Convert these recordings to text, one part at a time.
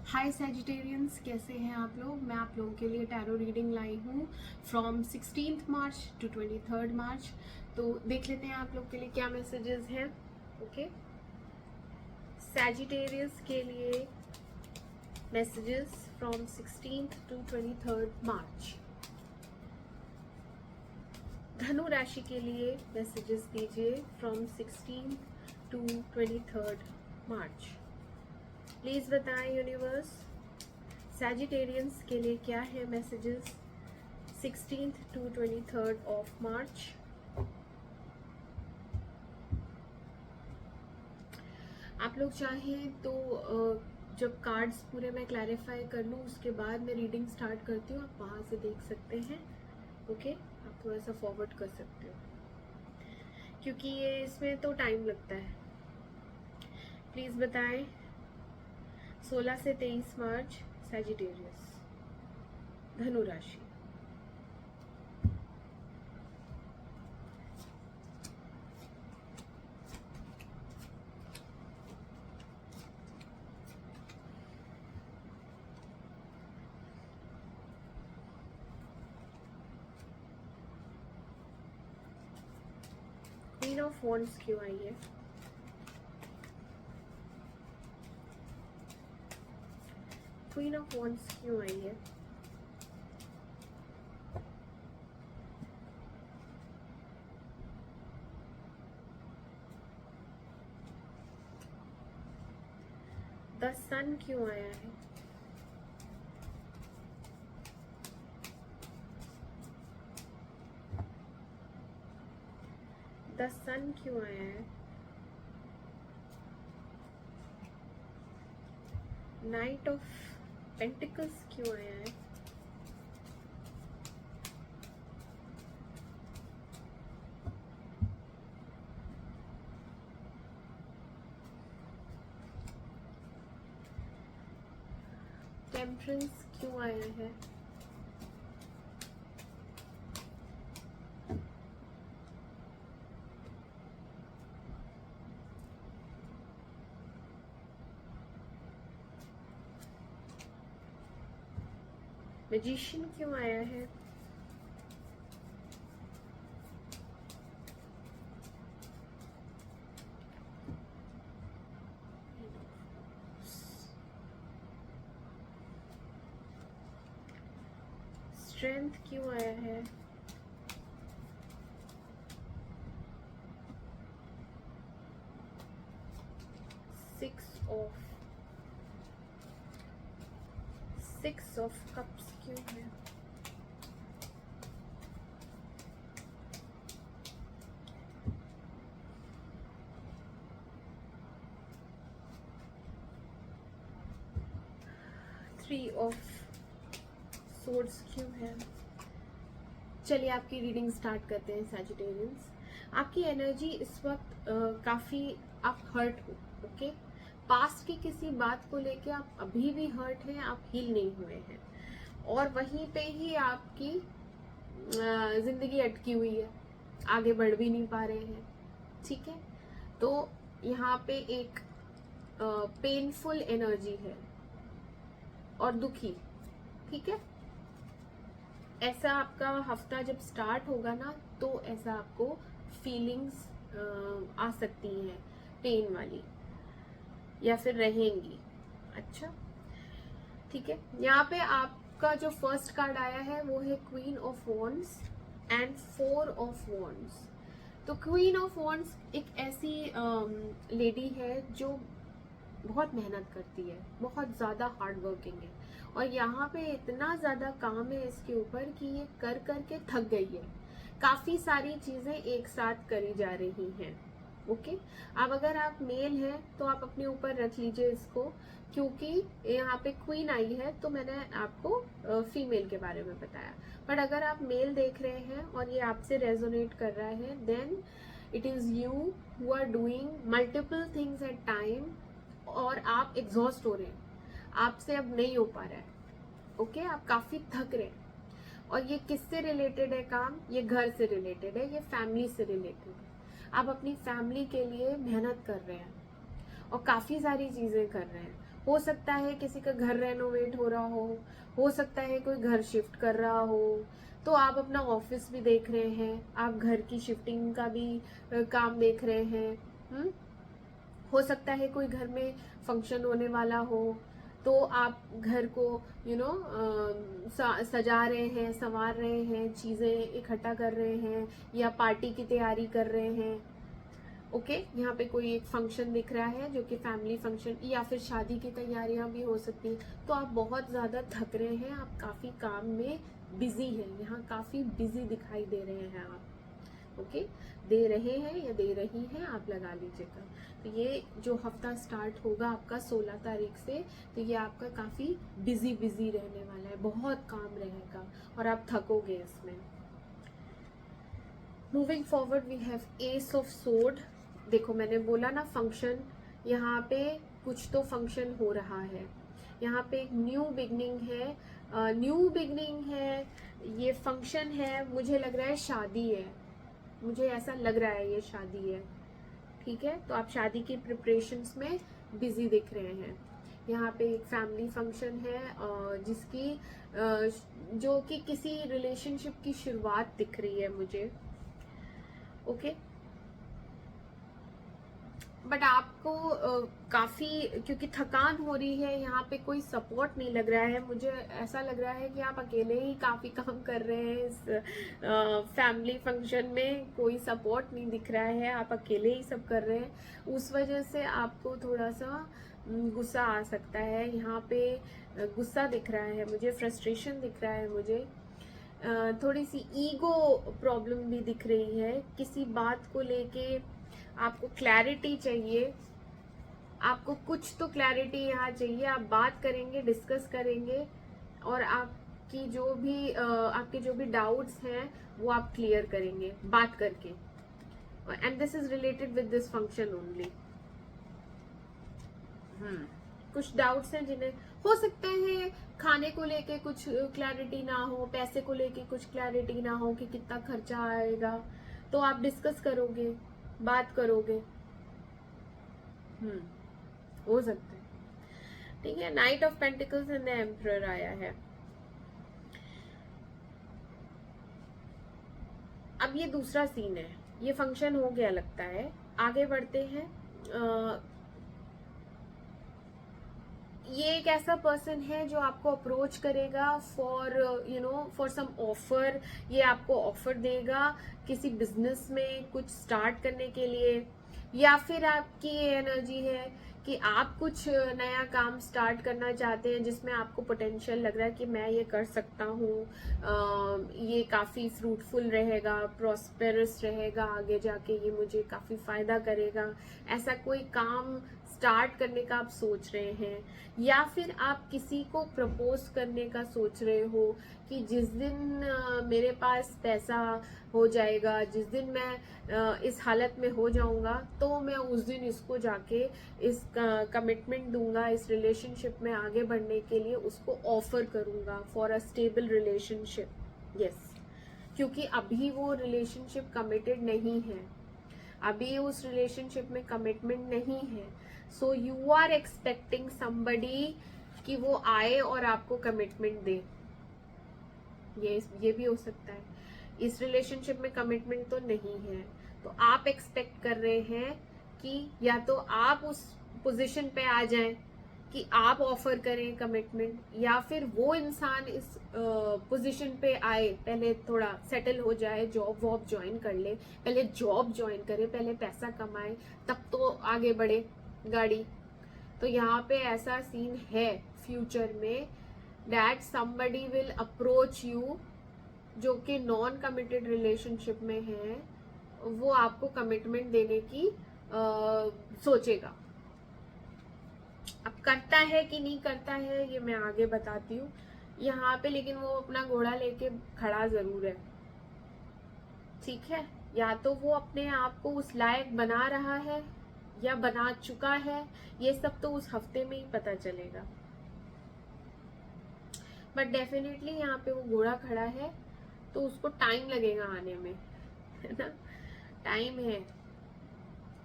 हाय Sagittarians, कैसे हैं आप लोग। मैं आप लोगों के लिए टैरो रीडिंग लाई हूँ from 16th March two 23rd मार्च। तो देख लेते हैं आप लोग के लिए क्या मैसेजेस हैं। ओके, सैजिटेरियस के लिए messages from 16th to 23rd मार्च। धनु राशि के लिए मैसेजेस दीजिए from 16th to 23rd March. Please बताएं यूनिवर्स, सैजिटेरियंस के लिए क्या है messages 16th to 23rd of March. आप लोग चाहें तो जब कार्ड्स पूरे मैं क्लैरिफाई कर लूँ उसके बाद मैं रीडिंग स्टार्ट करती हूँ, आप वहाँ से देख सकते हैं। ओके, आप थोड़ा सा फॉरवर्ड कर सकते हो क्योंकि ये इसमें तो टाइम लगता है। प्लीज़ बताएं 16 से 23 मार्च सैजिटेरियस धनु राशि। क्वीन ऑफ वॉन्ड्स क्यों आई है? क्वीन ऑफ वॉन्ड्स क्यों आई है? द सन क्यों आया है? द सन क्यों आया है? नाइट ऑफ पेंटिकल्स क्यों आया है? टेम्परेंस क्यों आया है? मैजिशियन क्यों आया है? स्ट्रेंथ क्यों आया है? सिक्स ऑफ कप्स क्यों है? थ्री ऑफ सोर्ड्स क्यों है? चलिए आपकी रीडिंग स्टार्ट करते हैं सैजिटेरियंस। आपकी एनर्जी इस वक्त काफी आप हर्ट हो। ओके, पास्ट की किसी बात को लेके आप अभी भी हर्ट हैं, आप हील नहीं हुए हैं और वहीं पे ही आपकी जिंदगी अटकी हुई है, आगे बढ़ भी नहीं पा रहे हैं। ठीक है, तो यहाँ पे एक पेनफुल एनर्जी है और दुखी। ठीक है, ऐसा आपका हफ्ता जब स्टार्ट होगा ना तो ऐसा आपको फीलिंग्स आ सकती हैं पेन वाली या फिर रहेंगी। अच्छा, ठीक है, यहाँ पे आपका जो फर्स्ट कार्ड आया है वो है queen of wands and four of wands. तो क्वीन ऑफ वॉन्ड्स एक ऐसी लेडी है जो बहुत मेहनत करती है, बहुत ज़्यादा हार्ड वर्किंग है और यहाँ पे इतना ज़्यादा काम है इसके ऊपर कि ये कर करके थक गई है। काफ़ी सारी चीज़ें एक साथ करी जा रही हैं। ओके, अब अगर आप मेल हैं तो आप अपने ऊपर रख लीजिए इसको, क्योंकि यहाँ पे क्वीन आई है तो मैंने आपको फीमेल के बारे में बताया। बट अगर आप मेल देख रहे हैं और ये आपसे रेजोनेट कर रहा है, then it is you who are doing multiple things at time और आप एग्जॉस्ट हो रहे हैं, आपसे अब नहीं हो पा रहा है। ओके, आप काफी थक रहे हैं और ये किससे रिलेटेड है काम? ये घर से रिलेटेड है, ये फैमिली से रिलेटेड है। आप अपनी फैमिली के लिए मेहनत कर रहे हैं और काफी सारी चीजें कर रहे हैं, हो सकता है किसी का घर रेनोवेट हो रहा हो सकता है कोई घर शिफ्ट कर रहा हो, तो आप अपना ऑफिस भी देख रहे हैं, आप घर की शिफ्टिंग का भी काम देख रहे हैं। हो सकता है कोई घर में फंक्शन होने वाला हो, तो आप घर को सजा रहे हैं, संवार रहे हैं, चीजें इकट्ठा कर रहे हैं, या पार्टी की तैयारी कर रहे हैं। ओके, यहाँ पे कोई एक फंक्शन दिख रहा है जो कि फैमिली फंक्शन या फिर शादी की तैयारियां भी हो सकती हैं। तो आप बहुत ज़्यादा थक रहे हैं, आप काफ़ी काम में बिजी हैं, यहाँ काफ़ी बिजी दिखाई दे रहे हैं आप। ओके, दे रहे हैं या दे रही हैं, आप लगा लीजिएगा। तो ये जो हफ्ता स्टार्ट होगा आपका 16 तारीख से, तो ये आपका काफ़ी बिजी बिजी रहने वाला है, बहुत काम रहेगा और आप थकोगे इसमें। Moving forward we have ace of sword. देखो मैंने बोला ना फंक्शन, यहाँ पे कुछ तो फंक्शन हो रहा है, यहाँ पे एक न्यू बिगनिंग है, न्यू बिगनिंग है, ये फंक्शन है, मुझे लग रहा है शादी है, मुझे ऐसा लग रहा है ये शादी है। ठीक है, तो आप शादी की प्रिपरेशंस में बिजी दिख रहे हैं। यहाँ पे एक फैमिली फंक्शन है जिसकी जो कि किसी रिलेशनशिप की शुरुआत दिख रही है मुझे। ओके, बट आपको काफी क्योंकि थकान हो रही है, यहाँ पे कोई सपोर्ट नहीं लग रहा है, मुझे ऐसा लग रहा है कि आप अकेले ही काफी काम कर रहे हैं इस फैमिली फंक्शन में, कोई सपोर्ट नहीं दिख रहा है, आप अकेले ही सब कर रहे हैं। उस वजह से आपको थोड़ा सा गुस्सा आ सकता है, यहाँ पे गुस्सा दिख रहा है मुझे, फ्रस्ट्रेशन दिख रहा है मुझे, थोड़ी सी ईगो प्रॉब्लम भी दिख रही है, किसी बात को लेके आपको क्लैरिटी चाहिए, आपको कुछ तो क्लैरिटी यहाँ चाहिए। आप बात करेंगे, डिस्कस करेंगे और आपकी आपके जो भी डाउट्स हैं वो आप क्लियर करेंगे बात करके। And this is related with this function only. कुछ डाउट्स हैं जिन्हें हो सकते हैं खाने को लेके कुछ क्लैरिटी ना हो, पैसे को लेके कुछ क्लैरिटी ना हो कि कितना खर्चा आएगा, तो आप डिस्कस करोगे, बात करोगे। हो सकता है। ठीक है, night of pentacles and the emperor आया है। अब ये दूसरा सीन है, ये फंक्शन हो गया लगता है, आगे बढ़ते हैं। ये एक ऐसा पर्सन है जो आपको अप्रोच करेगा फॉर सम ऑफर, ये आपको ऑफर देगा किसी बिजनेस में कुछ स्टार्ट करने के लिए, या फिर आपकी ये एनर्जी है कि आप कुछ नया काम स्टार्ट करना चाहते हैं जिसमें आपको पोटेंशियल लग रहा है कि मैं ये कर सकता हूँ, ये काफ़ी फ्रूटफुल रहेगा, प्रॉस्पेरस रहेगा, आगे जाके ये मुझे काफ़ी फायदा करेगा, ऐसा कोई काम स्टार्ट करने का आप सोच रहे हैं। या फिर आप किसी को प्रपोज करने का सोच रहे हो कि जिस दिन मेरे पास पैसा हो जाएगा, जिस दिन मैं इस हालत में हो जाऊंगा, तो मैं उस दिन इसको जाके इस कमिटमेंट दूंगा, इस रिलेशनशिप में आगे बढ़ने के लिए उसको ऑफर करूंगा for a stable relationship. Yes, क्योंकि अभी वो रिलेशनशिप कमिटेड नहीं है, अभी उस रिलेशनशिप में कमिटमेंट नहीं है, so you are expecting somebody कि वो आए और आपको कमिटमेंट दे। ये भी हो सकता है। इस रिलेशनशिप में कमिटमेंट तो नहीं है, तो आप एक्सपेक्ट कर रहे हैं कि या तो आप उस पोजीशन पे आ जाएं कि आप ऑफर करें कमिटमेंट, या फिर वो इंसान इस पोजीशन पे आए, पहले थोड़ा सेटल हो जाए, जॉब वॉब ज्वाइन कर ले, पहले जॉब ज्वाइन करे, पहले पैसा कमाए, तब तो आगे बढ़े गाड़ी। तो यहाँ पे ऐसा सीन है फ्यूचर में that somebody will approach you, जो कि नॉन कमिटेड रिलेशनशिप में है, वो आपको कमिटमेंट देने की सोचेगा। अब करता है कि नहीं करता है ये मैं आगे बताती हूँ यहाँ पे, लेकिन वो अपना घोड़ा लेके खड़ा जरूर है। ठीक है, या तो वो अपने आप को उस लायक बना रहा है या बना चुका है, ये सब तो उस हफ्ते में ही पता चलेगा। बट डेफिनेटली यहाँ पे वो घोड़ा खड़ा है, तो उसको टाइम लगेगा आने में, है ना, टाइम है,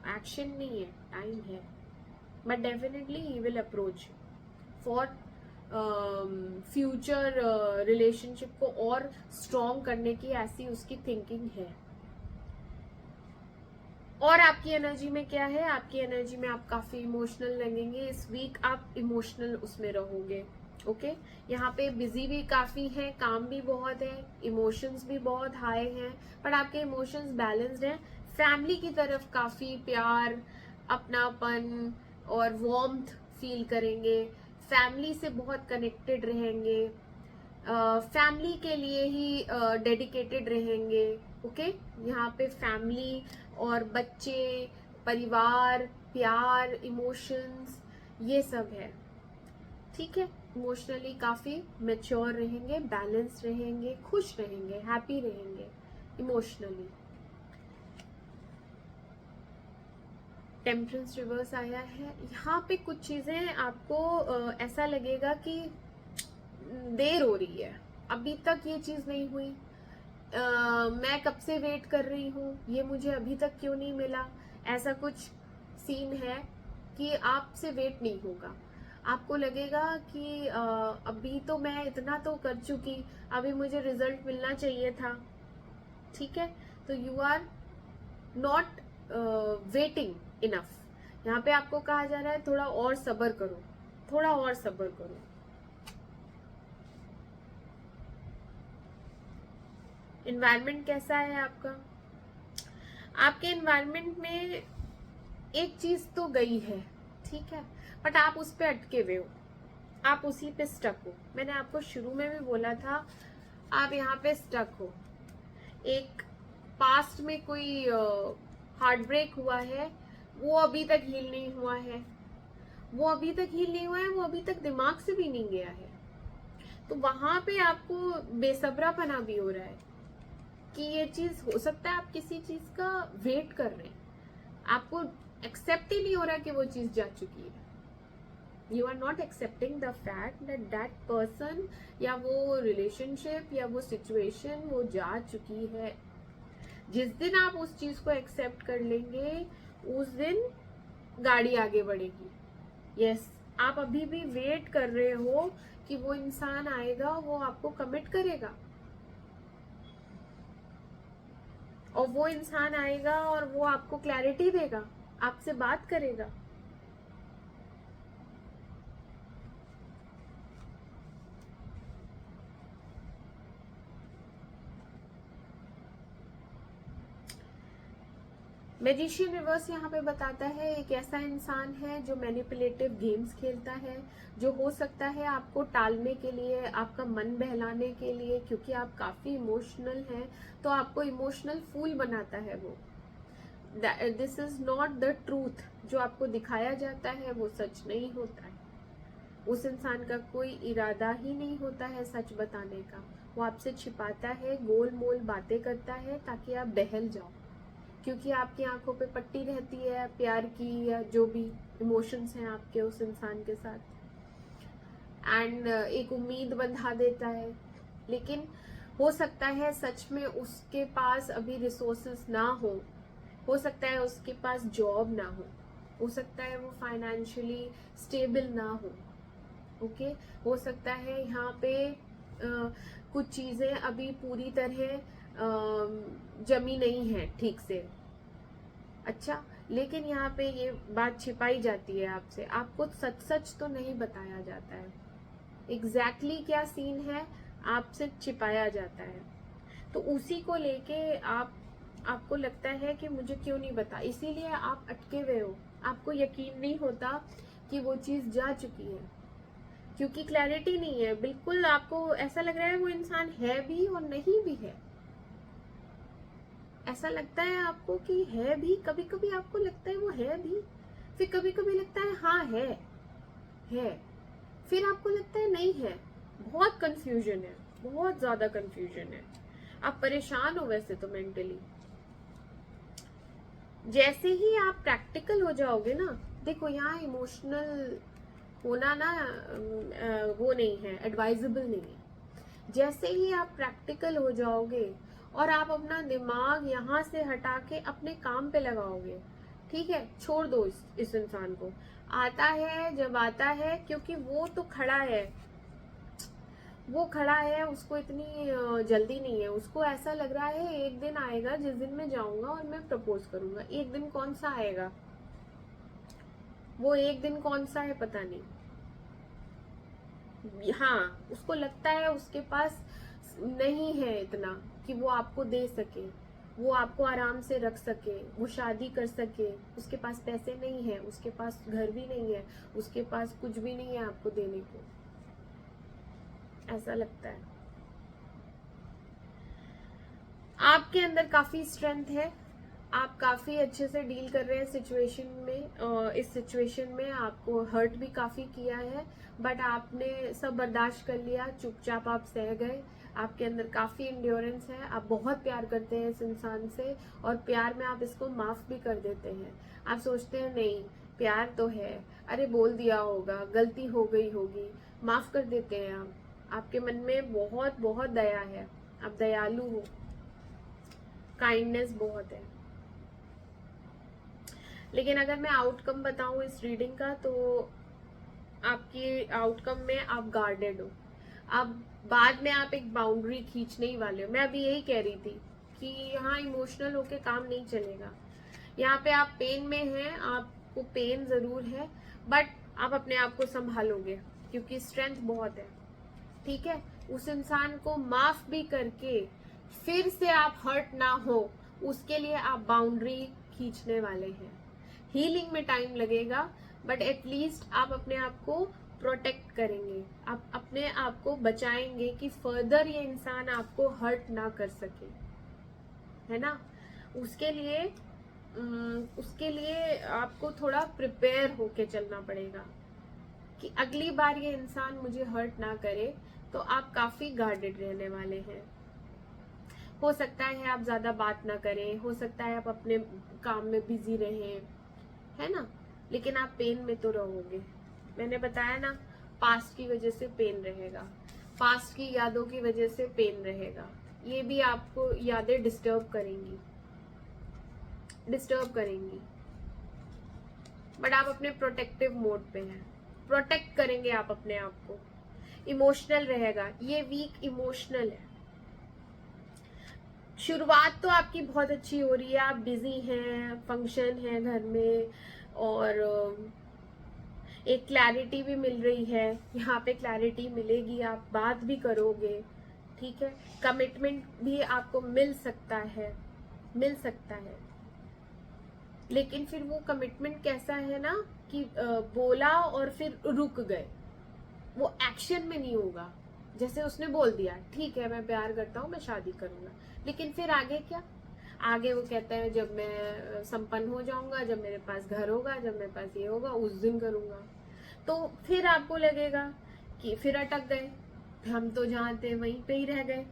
एक्शन नहीं है, टाइम है, but definitely he will approach. For future relationship को और स्ट्रॉन्ग करने की ऐसी उसकी थिंकिंग है। और आपकी एनर्जी में क्या है, आपकी एनर्जी में आप काफी इमोशनल लगेंगे इस वीक, आप इमोशनल उसमें रहोगे। ओके, यहाँ पे बिजी भी काफी है, काम भी बहुत है, इमोशंस भी बहुत हाई हैं, पर आपके इमोशंस बैलेंस्ड हैं। फैमिली की तरफ काफी प्यार, अपनापन और वार्मथ फील करेंगे, फैमिली से बहुत कनेक्टेड रहेंगे, फैमिली के लिए ही डेडिकेटेड रहेंगे। ओके, यहाँ पे फैमिली और बच्चे, परिवार, प्यार, इमोशंस, ये सब है। ठीक है, इमोशनली काफी मैच्योर रहेंगे, बैलेंस रहेंगे, खुश रहेंगे, हैप्पी रहेंगे इमोशनली। टेम्परेंस रिवर्स आया है। यहाँ पे कुछ चीजें आपको ऐसा लगेगा कि देर हो रही है, अभी तक ये चीज नहीं हुई, मैं कब से वेट कर रही हूँ, ये मुझे अभी तक क्यों नहीं मिला, ऐसा कुछ सीन है कि आपसे वेट नहीं होगा। आपको लगेगा कि अभी तो मैं इतना तो कर चुकी, अभी मुझे रिजल्ट मिलना चाहिए था। ठीक है, तो you are not waiting enough. यहाँ पे आपको कहा जा रहा है थोड़ा और सब्र करो, थोड़ा और सब्र करो। एनवायरनमेंट कैसा है आपका? आपके एनवायरनमेंट में एक चीज तो गई है, ठीक है, बट आप उस पे अटके हुए हो, आप उसी पे स्टक हो। मैंने आपको शुरू में भी बोला था, आप यहाँ पे स्टक हो। एक पास्ट में कोई हार्ट ब्रेक हुआ है, वो अभी तक हील नहीं हुआ है, वो अभी तक हील नहीं हुआ है, वो अभी तक दिमाग से भी नहीं गया है। तो वहां पे आपको बेसब्रापना भी हो रहा है कि ये चीज हो सकता है, आप किसी चीज का वेट कर रहे हैं, आपको एक्सेप्ट ही नहीं हो रहा कि वो चीज जा चुकी है। You are not accepting the fact that that person या वो रिलेशनशिप या वो सिचुएशन वो जा चुकी है। जिस दिन आप उस चीज को एक्सेप्ट कर लेंगे, उस दिन गाड़ी आगे बढ़ेगी। यस, आप अभी भी वेट कर रहे हो कि वो इंसान आएगा, वो आपको कमिट करेगा, और वो इंसान आएगा और वो आपको क्लैरिटी देगा, आपसे बात करेगा। मैजिशियन रिवर्स यहाँ पे बताता है एक ऐसा इंसान है जो मैनिपुलेटिव गेम्स खेलता है, जो हो सकता है आपको टालने के लिए, आपका मन बहलाने के लिए, क्योंकि आप काफी इमोशनल हैं तो आपको इमोशनल फूल बनाता है वो। This is not the truth. जो आपको दिखाया जाता है वो सच नहीं होता है। उस इंसान का कोई इरादा ही नहीं होता है सच बताने का, वो आपसे छिपाता है, गोल मोल बातें करता है ताकि आप बहल जाओ, क्योंकि आपकी आंखों पे पट्टी रहती है प्यार की या जो भी इमोशंस हैं आपके उस इंसान के साथ, एंड एक उम्मीद बंधा देता है। लेकिन हो सकता है सच में उसके पास अभी रिसोर्सेस ना हो सकता है उसके पास जॉब ना हो सकता है वो फाइनेंशियली स्टेबल ना हो। ओके, हो सकता है यहाँ पे कुछ चीजें अभी पूरी तरह जमी नहीं है ठीक से। अच्छा, लेकिन यहाँ पे ये बात छिपाई जाती है आपसे, आपको सच सच तो नहीं बताया जाता है, एग्जैक्टली क्या सीन है आपसे छिपाया जाता है। तो उसी को लेके आपको लगता है कि मुझे क्यों नहीं बता, इसीलिए आप अटके हुए हो, आपको यकीन नहीं होता कि वो चीज जा चुकी है, क्योंकि क्लैरिटी नहीं है। बिल्कुल आपको ऐसा लग रहा है वो इंसान है भी और नहीं भी है। ऐसा लगता है आपको कि है भी, कभी कभी आपको लगता है वो है भी, फिर कभी कभी लगता है हाँ है, फिर आपको लगता है नहीं है। बहुत कंफ्यूजन है, बहुत ज्यादा कंफ्यूजन है। आप परेशान हो वैसे तो मेंटली। जैसे ही आप प्रैक्टिकल हो जाओगे ना, देखो यहाँ इमोशनल होना ना वो नहीं है, एडवाइजेबल नहीं है। जैसे ही आप प्रैक्टिकल हो जाओगे और आप अपना दिमाग यहाँ से हटा के अपने काम पे लगाओगे, ठीक है, छोड़ दो इस इंसान को। आता है जब आता है, क्योंकि वो तो खड़ा है, वो खड़ा है, उसको इतनी जल्दी नहीं है। उसको ऐसा लग रहा है एक दिन आएगा जिस दिन मैं जाऊंगा और मैं प्रपोज करूंगा। एक दिन कौन सा आएगा, वो एक दिन कौन सा है पता नहीं। हाँ, उसको लगता है उसके पास नहीं है इतना कि वो आपको दे सके, वो आपको आराम से रख सके, वो शादी कर सके। उसके पास पैसे नहीं है, उसके पास घर भी नहीं है, उसके पास कुछ भी नहीं है आपको देने को, ऐसा लगता है। आपके अंदर काफी स्ट्रेंथ है, आप काफी अच्छे से डील कर रहे हैं सिचुएशन में। इस सिचुएशन में आपको हर्ट भी काफी किया है, बट आपने सब बर्दाश्त कर लिया, चुपचाप आप सह गए। आपके अंदर काफी इंड्योरेंस है, आप बहुत प्यार करते हैं इस इंसान से, और प्यार में आप इसको माफ भी कर देते हैं। आप सोचते हैं नहीं, प्यार तो है, अरे बोल दिया होगा, गलती हो गई होगी, माफ कर देते हैं आप। आपके मन में बहुत बहुत दया है, आप दयालु हो, काइंडनेस बहुत है। लेकिन अगर मैं आउटकम बताऊं इस रीडिंग का, तो आपकी आउटकम में आप गार्डेड हो। अब बाद में आप एक बाउंड्री खींचने ही वाले हो। मैं अभी यही कह रही थी कि यहाँ इमोशनल होके काम नहीं चलेगा। यहाँ पे आप पेन में हैं, आपको पेन जरूर है, बट आप अपने आप को संभालोगे क्योंकि स्ट्रेंथ बहुत है। ठीक है, उस इंसान को माफ भी करके फिर से आप हर्ट ना हो, उसके लिए आप बाउंड्री खींचने वाले हैं। हीलिंग में टाइम लगेगा, बट एटलीस्ट आप अपने आप को प्रोटेक्ट करेंगे, आप अपने आप को बचाएंगे कि फर्दर ये इंसान आपको हर्ट ना कर सके, है ना। उसके लिए आपको थोड़ा प्रिपेयर होके चलना पड़ेगा कि अगली बार ये इंसान मुझे हर्ट ना करे। तो आप काफी गार्डेड रहने वाले हैं। हो सकता है आप ज्यादा बात ना करें, हो सकता है आप अपने काम में बिजी रहें, है ना, लेकिन आप पेन में तो रहोगे। मैंने बताया ना, पास्ट की वजह से पेन रहेगा, पास्ट की यादों की वजह से पेन रहेगा। ये भी आपको यादें डिस्टर्ब करेंगी, बट आप अपने प्रोटेक्टिव मोड पे हैं, प्रोटेक्ट करेंगे आप अपने आप को। इमोशनल रहेगा, ये वीक इमोशनल है। शुरुआत तो आपकी बहुत अच्छी हो रही है, आप बिजी हैं, फंक्शन है घर में, और एक क्लैरिटी भी मिल रही है। यहाँ पे क्लैरिटी मिलेगी, आप बात भी करोगे, ठीक है। कमिटमेंट भी आपको मिल सकता है, लेकिन फिर वो कमिटमेंट कैसा है ना कि बोला और फिर रुक गए, वो एक्शन में नहीं होगा। जैसे उसने बोल दिया ठीक है मैं प्यार करता हूँ, मैं शादी करूंगा, लेकिन फिर आगे क्या, आगे वो कहता है जब मैं संपन्न हो जाऊंगा, जब मेरे पास घर होगा, जब मेरे पास ये होगा, उस दिन करूंगा। तो फिर आपको लगेगा कि फिर अटक गए, हम तो जहाँ थे वहीं पे ही रह गए,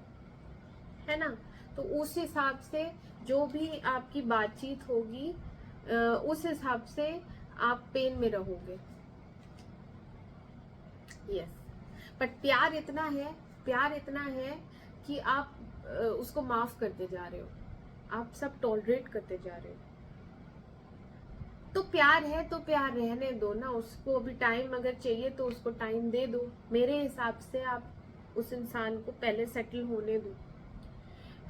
है ना। तो उस हिसाब से जो भी आपकी बातचीत होगी, उस हिसाब से आप पेन में रहोगे। यस, बट प्यार इतना है कि आप उसको माफ करते जा रहे हो, आप सब टॉलरेट करते जा रहे हो। तो प्यार है तो प्यार रहने दो ना, उसको अभी टाइम अगर चाहिए तो उसको टाइम दे दो। मेरे हिसाब से आप उस इंसान को पहले सेटल होने दो,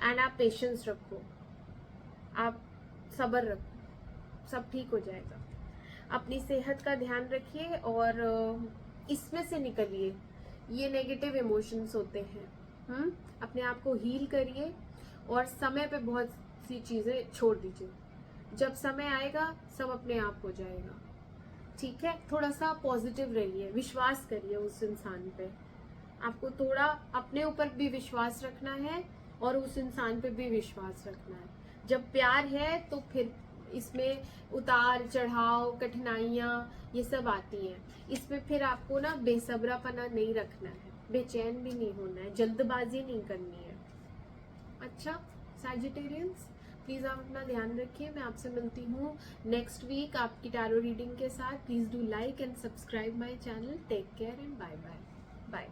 एंड आप पेशेंस रखो, आप सब्र रखो, सब ठीक हो जाएगा। अपनी सेहत का ध्यान रखिए और इसमें से निकलिए। ये नेगेटिव इमोशंस होते हैं, अपने आप को हील करिए और समय पे बहुत सी चीजें छोड़ दीजिए। जब समय आएगा सब अपने आप हो जाएगा, ठीक है। थोड़ा सा पॉजिटिव रहिए, विश्वास करिए उस इंसान पे। आपको थोड़ा अपने ऊपर भी विश्वास रखना है और उस इंसान पे भी विश्वास रखना है। जब प्यार है तो फिर इसमें उतार चढ़ाव, कठिनाइयां, ये सब आती हैं। इसमें फिर आपको ना बेसब्रापना नहीं रखना है, बेचैन भी नहीं होना है, जल्दबाजी नहीं करनी है। अच्छा सैजिटेरियंस, प्लीज आप अपना ध्यान रखिए। मैं आपसे मिलती हूँ नेक्स्ट वीक आपकी टैरो रीडिंग के साथ। Please do like and subscribe my channel. Take care and bye bye.